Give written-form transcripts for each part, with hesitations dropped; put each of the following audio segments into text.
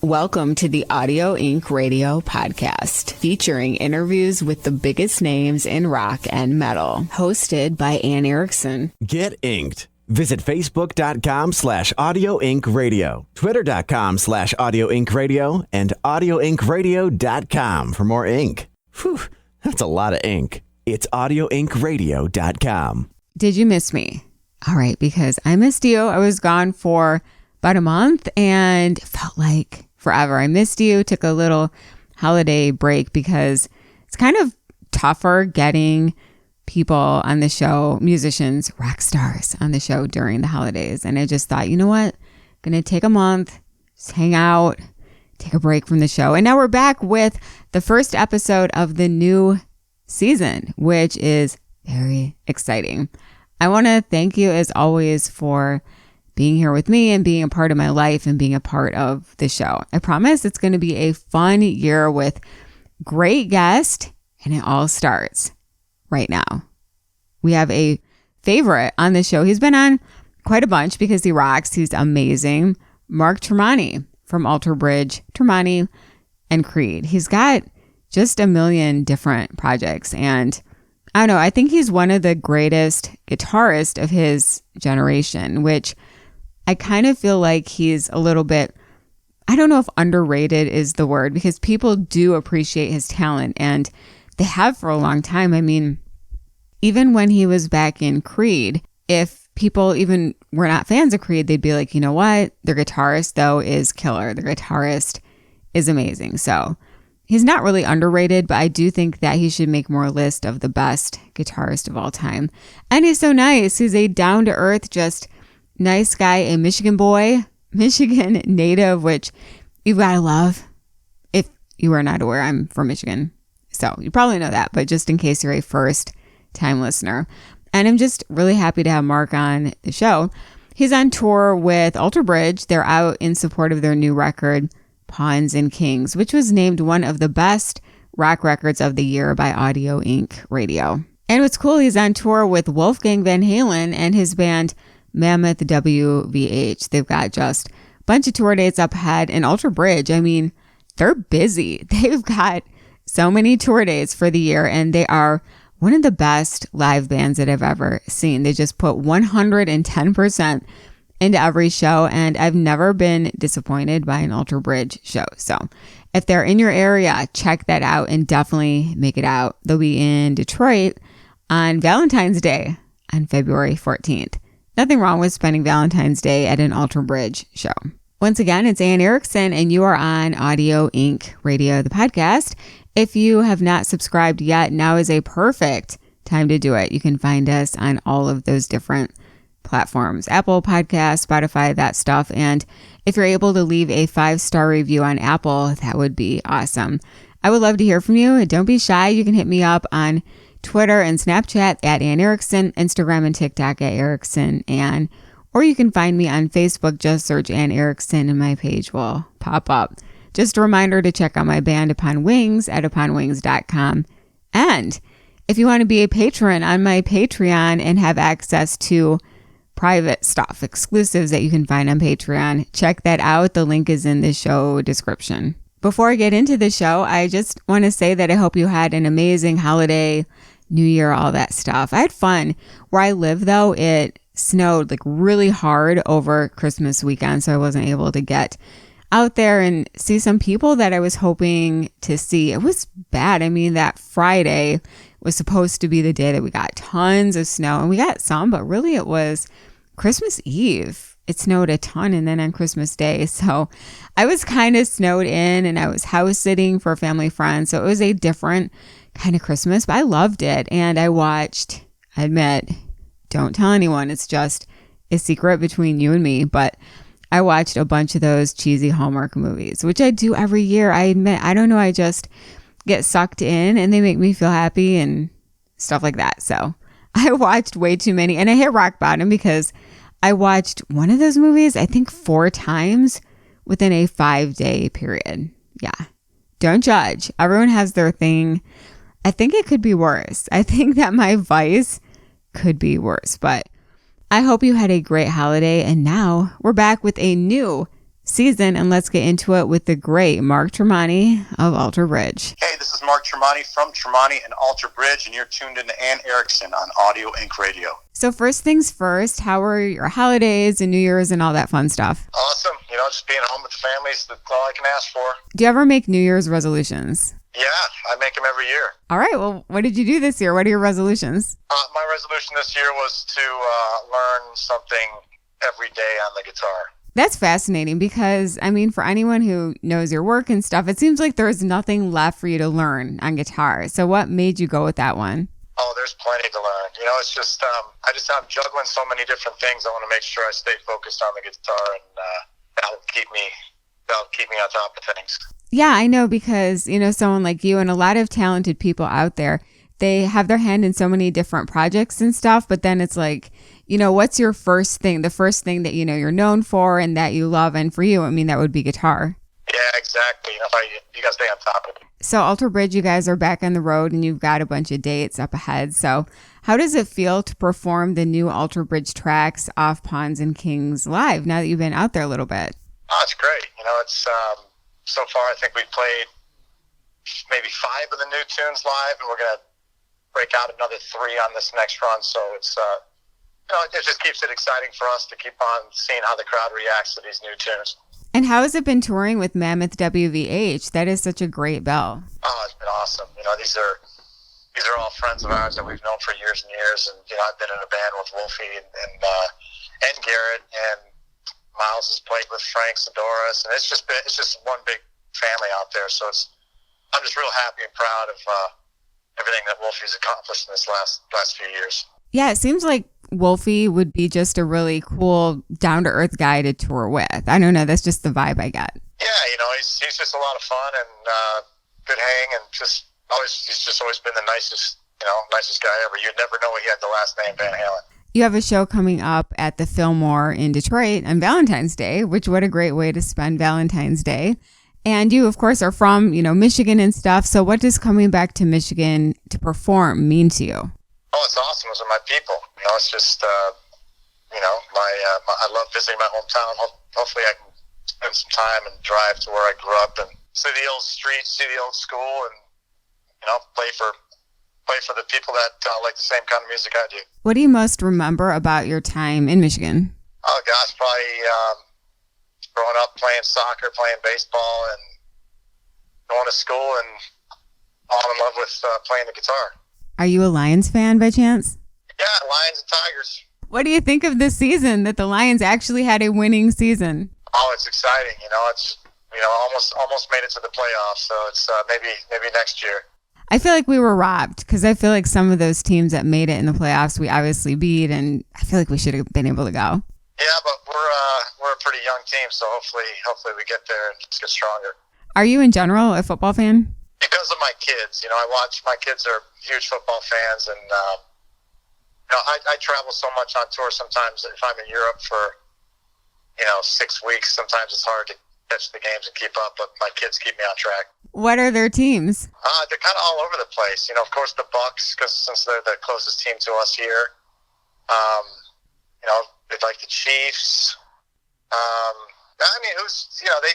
Welcome to the Audio Inc. Radio podcast, featuring interviews with the biggest names in rock and metal, hosted by Anne Erickson. Get inked. Visit Facebook.com/Audio Inc. Radio, Twitter.com/Audio Inc. Radio, and AudioIncRadio.com for more ink. Whew, that's a lot of ink. It's AudioIncRadio.com. Did you miss me? All right, because I missed you. I was gone for about a month and felt like forever. I missed you, took a little holiday break because it's kind of tougher getting people on the show, musicians, rock stars on the show during the holidays. And I just thought, you know what? I'm going to take a month, just hang out, take a break from the show. And now we're back with the first episode of the new season, which is very exciting. I want to thank you as always for being here with me and being a part of my life and being a part of the show. I promise it's going to be a fun year with great guests, and it all starts right now. We have a favorite on the show. He's been on quite a bunch because he rocks. He's amazing. Mark Tremonti from Alter Bridge, Tremonti, and Creed. He's got just a million different projects, and I don't know, I think he's one of the greatest guitarists of his generation, which I kind of feel like he's a little bit, I don't know if underrated is the word, because people do appreciate his talent, and they have for a long time. I mean, even when he was back in Creed, if people even were not fans of Creed, they'd be like, you know what? Their guitarist, though, is killer. Their guitarist is amazing. So he's not really underrated, but I do think that he should make more list of the best guitarist of all time. And he's so nice. He's a down-to-earth, just nice guy, a Michigan boy, Michigan native, which you've got to love. If you are not aware, I'm from Michigan, so you probably know that, but just in case you're a first-time listener. And I'm just really happy to have Mark on the show. He's on tour with Alter Bridge. They're out in support of their new record, Pawns and Kings, which was named one of the best rock records of the year by Audio Inc. Radio. And what's cool, he's on tour with Wolfgang Van Halen and his band Mammoth WVH. They've got just a bunch of tour dates up ahead. And Alter Bridge, I mean, they're busy. They've got so many tour dates for the year, and they are one of the best live bands that I've ever seen. They just put 110% into every show, and I've never been disappointed by an Alter Bridge show. So if they're in your area, check that out and definitely make it out. They'll be in Detroit on Valentine's Day on February 14th. Nothing wrong with spending Valentine's Day at an Alter Bridge show. Once again, it's Anne Erickson, and you are on Audio Inc. Radio, the podcast. If you have not subscribed yet, now is a perfect time to do it. You can find us on all of those different platforms, Apple Podcasts, Spotify, that stuff. And if you're able to leave a 5-star review on Apple, that would be awesome. I would love to hear from you. Don't be shy. You can hit me up on Twitter and Snapchat at Anne Erickson, Instagram and TikTok at Erickson Anne, or you can find me on Facebook. Just search Anne Erickson and my page will pop up. Just a reminder to check out my band Upon Wings at uponwings.com. And if you want to be a patron on my Patreon and have access to private stuff, exclusives that you can find on Patreon, check that out. The link is in the show description. Before I get into the show, I just want to say that I hope you had an amazing holiday, New Year, all that stuff. I had fun. Where I live, though, it snowed like really hard over Christmas weekend, so I wasn't able to get out there and see some people that I was hoping to see. It was bad. I mean, that Friday was supposed to be the day that we got tons of snow, and we got some, but really it was Christmas Eve. It snowed a ton, and then on Christmas Day. So I was kind of snowed in, and I was house sitting for a family friend. So it was a different kind of Christmas, but I loved it. And I watched, I admit, don't tell anyone, it's just a secret between you and me, but I watched a bunch of those cheesy Hallmark movies, which I do every year. I admit, I don't know, I just get sucked in and they make me feel happy and stuff like that. So I watched way too many, and I hit rock bottom because I watched one of those movies, I think 4 times within a 5-day period. Yeah. Don't judge. Everyone has their thing. I think it could be worse. I think that my vice could be worse, but I hope you had a great holiday. And now we're back with a new season, and let's get into it with the great Mark Tremonti of Alter Bridge. Hey, this is Mark Tremonti from Tremonti and Alter Bridge, and you're tuned into Anne Erickson on Audio Inc. Radio. So first things first, how were your holidays and New Year's and all that fun stuff? Awesome. Just being home with the families, that's all I can ask for. Do you ever make New Year's resolutions? Yeah, I make them every year. All right. Well, what did you do this year? What are your resolutions? My resolution this year was to learn something every day on the guitar. That's fascinating because, for anyone who knows your work and stuff, it seems like there's nothing left for you to learn on guitar. So what made you go with that one? Oh, there's plenty to learn. It's just, I'm juggling so many different things. I want to make sure I stay focused on the guitar, and that'll keep me on top of things. Yeah, I know, because, someone like you and a lot of talented people out there, they have their hand in so many different projects and stuff, but then it's like, what's your first thing, the first thing that, you're known for and that you love? And for you, that would be guitar. Yeah, exactly. You got to stay on top of it. So Alter Bridge, you guys are back on the road and you've got a bunch of dates up ahead. So how does it feel to perform the new Alter Bridge tracks off Pawns and Kings live now that you've been out there a little bit? Oh, it's great. It's so far I think we've played maybe 5 of the new tunes live, and we're going to break out another 3 on this next run. So it's it just keeps it exciting for us to keep on seeing how the crowd reacts to these new tunes. And how has it been touring with Mammoth WVH? That is such a great bill. Oh, it's been awesome. These are all friends of ours that we've known for years and years. And I've been in a band with Wolfie and Garrett, and Miles has played with Frank Sidoris, and it's just one big family out there. So I'm just real happy and proud of everything that Wolfie's accomplished in this last few years. Yeah, it seems like Wolfie would be just a really cool, down-to-earth guy to tour with. I don't know, that's just the vibe I get. Yeah, he's just a lot of fun and good hang, and he's just always been the nicest guy ever. You'd never know he had the last name Van Halen. You have a show coming up at the Fillmore in Detroit on Valentine's Day, which what a great way to spend Valentine's Day. And you, of course, are from, Michigan and stuff. So what does coming back to Michigan to perform mean to you? Oh, it's awesome. Those are my people. It's just, I love visiting my hometown. Hopefully I can spend some time and drive to where I grew up and see the old streets, see the old school, and, play for the people that like the same kind of music I do. What do you most remember about your time in Michigan? Oh, gosh, probably growing up playing soccer, playing baseball, and going to school and falling in love with playing the guitar. Are you a Lions fan by chance? Yeah, Lions and Tigers. What do you think of this season, that the Lions actually had a winning season? Oh, it's exciting. It's almost made it to the playoffs. So it's maybe next year. I feel like we were robbed, because I feel like some of those teams that made it in the playoffs we obviously beat, and I feel like we should have been able to go. Yeah, but we're a pretty young team, so hopefully we get there and just get stronger. Are you in general a football fan? Because of my kids. My kids are huge football fans, and I travel so much on tour. Sometimes if I'm in Europe for 6 weeks, sometimes it's hard to catch the games and keep up, but my kids keep me on track. What are their teams? They're kind of all over the place. Of course the Bucks, since they're the closest team to us here. They like the Chiefs.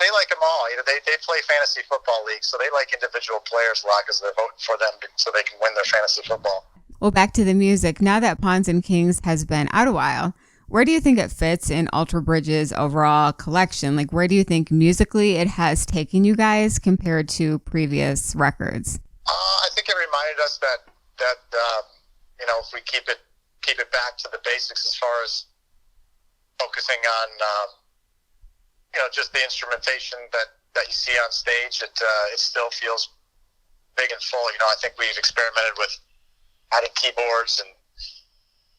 They like them all. They play fantasy football leagues, so they like individual players a lot because they're voting for them so they can win their fantasy football. Well, back to the music. Now that Pawns and Kings has been out a while, where do you think it fits in Alter Bridge's overall collection? Like, where do you think musically it has taken you guys compared to previous records? I think it reminded us that if we keep it back to the basics as far as focusing on just the instrumentation that you see on stage, it still feels big and full. I think we've experimented with adding keyboards and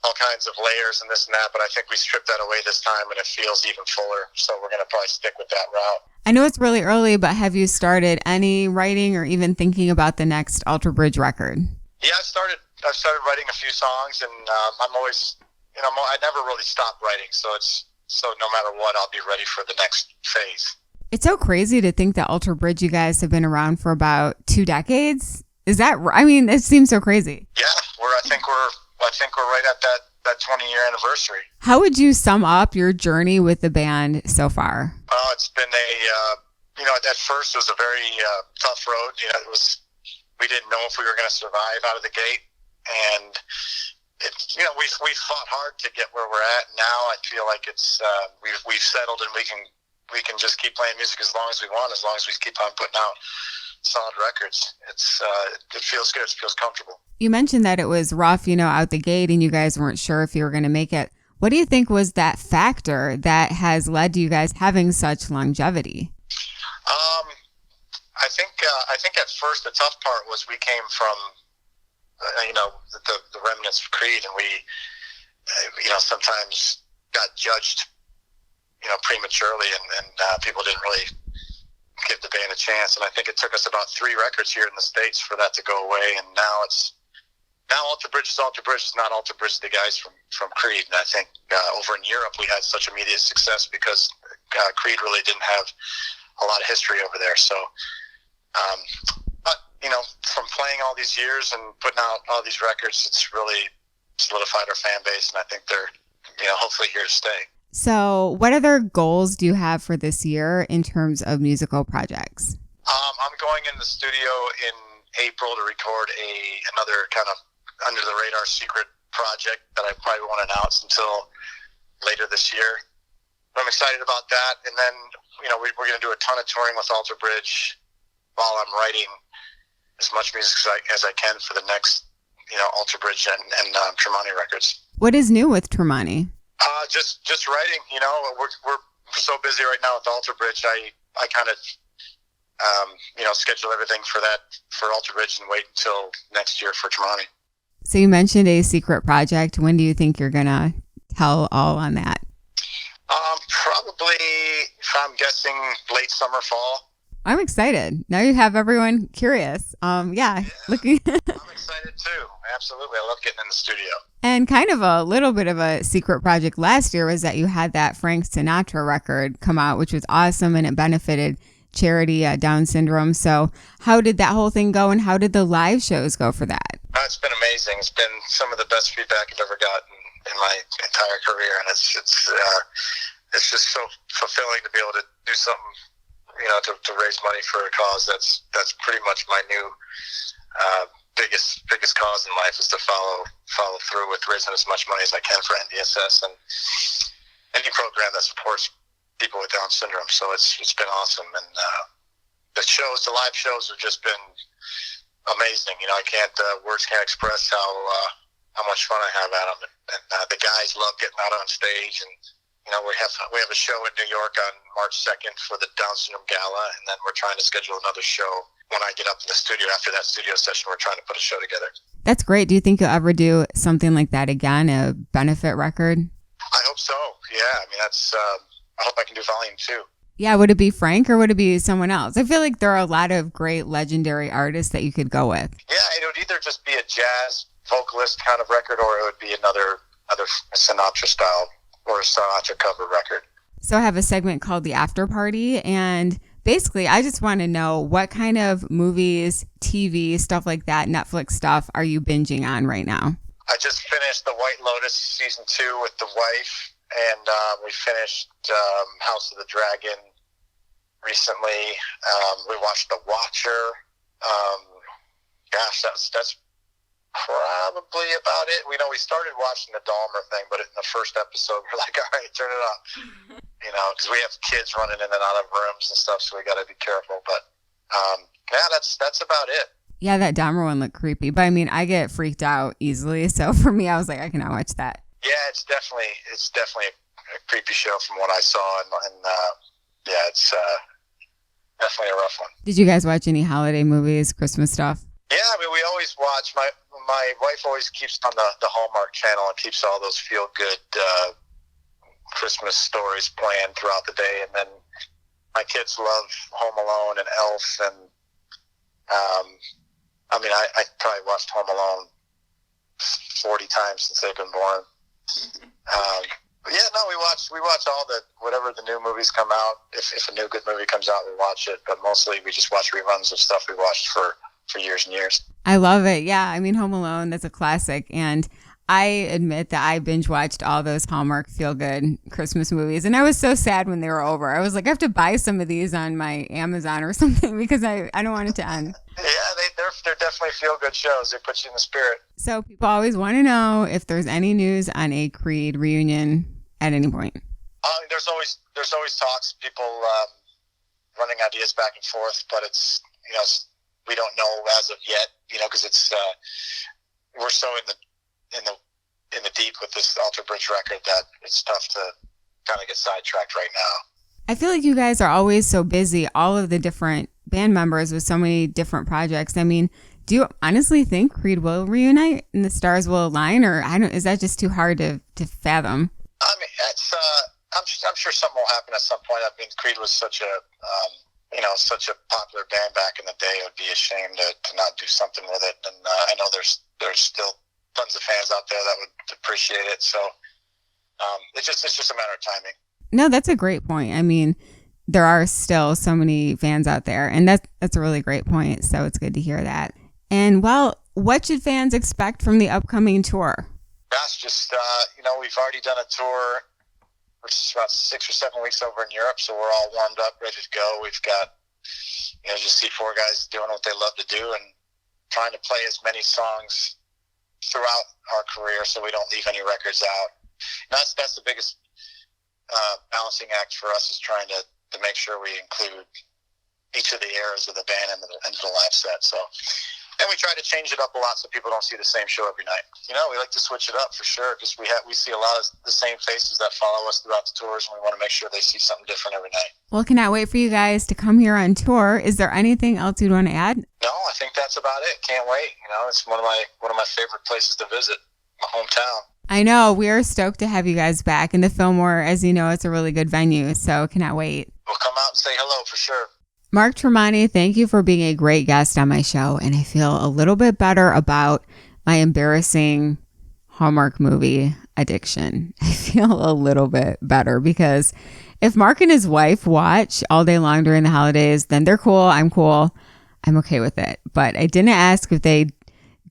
all kinds of layers and this and that, but I think we stripped that away this time and it feels even fuller. So we're going to probably stick with that route. I know it's really early, but have you started any writing or even thinking about the next Alter Bridge record? Yeah, I've started writing a few songs, and I'm always, I never really stop writing. So no matter what, I'll be ready for the next phase. It's so crazy to think that Alter Bridge, you guys have been around for about 2 decades. Is that right? It seems so crazy. Yeah, I think we're right at that 20-year anniversary. How would you sum up your journey with the band so far? It's been at first it was a very tough road. We didn't know if we were going to survive out of the gate, and we fought hard to get where we're at. Now I feel like it's we've settled, and we can just keep playing music as long as we want, as long as we keep on putting out solid records. It feels good. It feels comfortable. You mentioned that it was rough, out the gate, and you guys weren't sure if you were going to make it. What do you think was that factor that has led to you guys having such longevity? I think at first the tough part was we came from the remnants of Creed, and we sometimes got judged prematurely, and people didn't really give the band a chance. And I think it took us about 3 records here in the States for that to go away, and now Alter Bridge is Alter Bridge. It's not Alter Bridge, the guys from Creed. And I think over in Europe we had such immediate success because Creed really didn't have a lot of history over there. So, but from playing all these years and putting out all these records, it's really solidified our fan base, and I think they're hopefully here to stay. So, what other goals do you have for this year in terms of musical projects? I'm going in the studio in April to record another kind of under the radar secret project that I probably won't announce until later this year. But I'm excited about that. And then, we're going to do a ton of touring with Alter Bridge while I'm writing as much music as I can for the next, Alter Bridge and Tremonti records. What is new with Tremonti? Just writing. We're so busy right now with Alter Bridge. I kind of schedule everything for Alter Bridge and wait until next year for Tremonti. So you mentioned a secret project. When do you think you're gonna tell all on that? Probably, if I'm guessing, late summer, fall. I'm excited. Now you have everyone curious. Yeah. Looking. I'm excited too. Absolutely. I love getting in the studio. And kind of a little bit of a secret project last year was that you had that Frank Sinatra record come out, which was awesome, and it benefited charity, Down syndrome. So how did that whole thing go, and how did the live shows go for that? It's been amazing. It's been some of the best feedback I've ever gotten in my entire career, and it's just so fulfilling to be able to do something, to raise money for a cause. That's pretty much my new biggest cause in life, is to follow through with raising as much money as I can for NDSS and any program that supports people with Down syndrome. So it's been awesome, and the live shows have just been amazing. I can't words can't express how much fun I have at them, and the guys love getting out on stage. And we have a show in New York on March 2nd for the Down syndrome gala, and then we're trying to schedule another show when I get up in the studio. After that studio session, we're trying to put a show together. That's great. Do you think you'll ever do something like that again, a benefit record? I hope so. Yeah, I hope I can do volume 2. Yeah, would it be Frank or would it be someone else? I feel like there are a lot of great legendary artists that you could go with. Yeah, it would either just be a jazz vocalist kind of record, or it would be another Sinatra style or a Sinatra cover record. So I have a segment called The After Party, and basically I just want to know what kind of movies, TV, stuff like that, Netflix stuff are you binging on right now? I just finished The White Lotus season 2 with the wife, and we finished House of the Dragon recently. We watched The Watcher. That's probably about it. We started watching the Dahmer thing, but in the first episode we're like, all right, turn it off. Because we have kids running in and out of rooms and stuff, so we got to be careful. But that's about it. Yeah, that Dahmer one looked creepy, but I get freaked out easily, so for me I was like, I cannot watch that. Yeah, it's definitely a creepy show from what I saw, and it's definitely a rough one. Did you guys watch any holiday movies, Christmas stuff? Yeah, we always watch. My wife always keeps on the Hallmark Channel and keeps all those feel-good Christmas stories playing throughout the day, and then my kids love Home Alone and Elf, and I probably watched Home Alone 40 times since they've been born. But yeah, no, we watch all whatever the new movies come out. If a new good movie comes out, we watch it. But mostly we just watch reruns of stuff we watched for years and years. I love it. Yeah, Home Alone, that's a classic. And I admit that I binge watched all those Hallmark feel-good Christmas movies, and I was so sad when they were over. I was like, I have to buy some of these on my Amazon or something because I don't want it to end. Yeah, they're definitely feel-good shows. They put you in the spirit. So people always want to know if there's any news on a Creed reunion at any point. There's always talks, people running ideas back and forth, but it's, we don't know as of yet, because it's we're so in the deep with this Alter Bridge record that it's tough to kind of get sidetracked right now. I feel like you guys are always so busy, all of the different band members with so many different projects. I mean, do you honestly think Creed will reunite and the stars will align, or is that just too hard to fathom? I mean, it's I'm sure something will happen at some point. I mean, Creed was such a such a popular band back in the day. It would be a shame to not do something with it. And I know there's still tons of fans out there that would appreciate it. So it's just a matter of timing. No, that's a great point. I mean, there are still so many fans out there, and that's a really great point. So it's good to hear that. And well, what should fans expect from the upcoming tour? Gosh, just we've already done a tour, which is about 6 or 7 weeks over in Europe, so we're all warmed up, ready to go. We've got just C4 guys doing what they love to do and trying to play as many songs throughout our career, so we don't leave any records out. And that's the biggest balancing act for us, is trying to make sure we include each of the eras of the band into the live set. So. And we try to change it up a lot so people don't see the same show every night. We like to switch it up for sure, because we see a lot of the same faces that follow us throughout the tours, and we want to make sure they see something different every night. Well, cannot wait for you guys to come here on tour. Is there anything else you'd want to add? No, I think that's about it. Can't wait. It's one of my favorite places to visit, my hometown. I know. We are stoked to have you guys back. And the Fillmore, as you know, it's a really good venue, so cannot wait. We'll come out and say hello for sure. Mark Tremonti, thank you for being a great guest on my show, and I feel a little bit better about my embarrassing Hallmark movie addiction. I feel a little bit better, because if Mark and his wife watch all day long during the holidays, then they're cool, I'm cool, I'm okay with it. But I didn't ask if they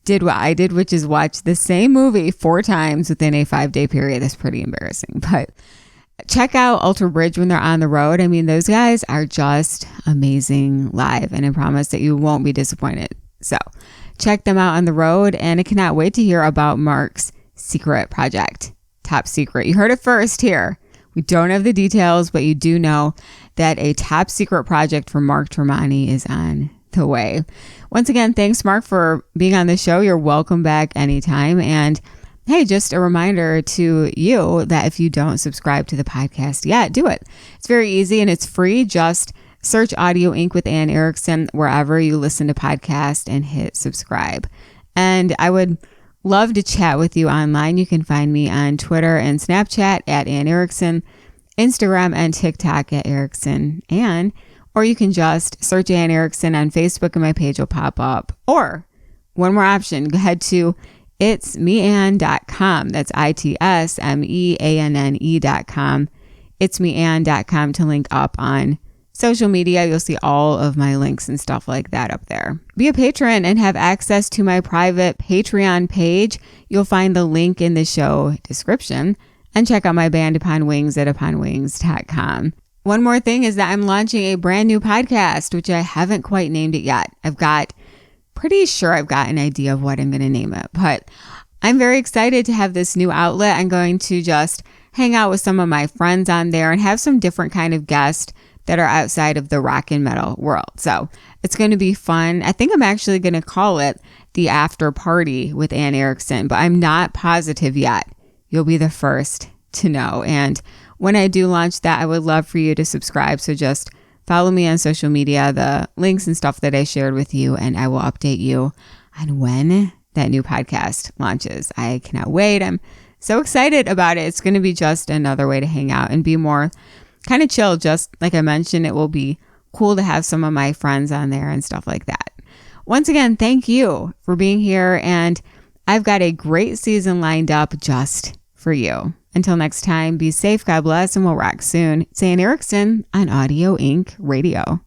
did what I did, which is watch the same movie 4 times within a 5-day period. That's pretty embarrassing, but check out Alter Bridge when they're on the road. I mean, those guys are just amazing live, and I promise that you won't be disappointed. So check them out on the road, and I cannot wait to hear about Mark's secret project. Top secret. You heard it first here. We don't have the details, but you do know that a top secret project for Mark Tremonti is on the way. Once again, thanks, Mark, for being on the show. You're welcome back anytime. And hey, just a reminder to you that if you don't subscribe to the podcast yet, do it. It's very easy and it's free. Just search Audio Inc. with Anne Erickson wherever you listen to podcasts and hit subscribe. And I would love to chat with you online. You can find me on Twitter and Snapchat at Anne Erickson, Instagram and TikTok at Erickson Anne, or you can just search Anne Erickson on Facebook and my page will pop up. Or one more option, go ahead to itsmeanne.com. That's itsmeanne.com. itsmeanne.com to link up on social media. You'll see all of my links and stuff like that up there. Be a patron and have access to my private Patreon page. You'll find the link in the show description, and check out my band Upon Wings at uponwings.com. One more thing is that I'm launching a brand new podcast, which I haven't quite named it yet. Pretty sure I've got an idea of what I'm going to name it, but I'm very excited to have this new outlet. I'm going to just hang out with some of my friends on there and have some different kind of guests that are outside of the rock and metal world. So it's going to be fun. I think I'm actually going to call it the After Party with Anne Erickson, but I'm not positive yet. You'll be the first to know. And when I do launch that, I would love for you to subscribe. So just follow me on social media, the links and stuff that I shared with you, and I will update you on when that new podcast launches. I cannot wait. I'm so excited about it. It's going to be just another way to hang out and be more kind of chill. Just like I mentioned, it will be cool to have some of my friends on there and stuff like that. Once again, thank you for being here, and I've got a great season lined up just for you. Until next time, be safe, God bless, and we'll rock soon. It's Anne Erickson on Audio Inc. Radio.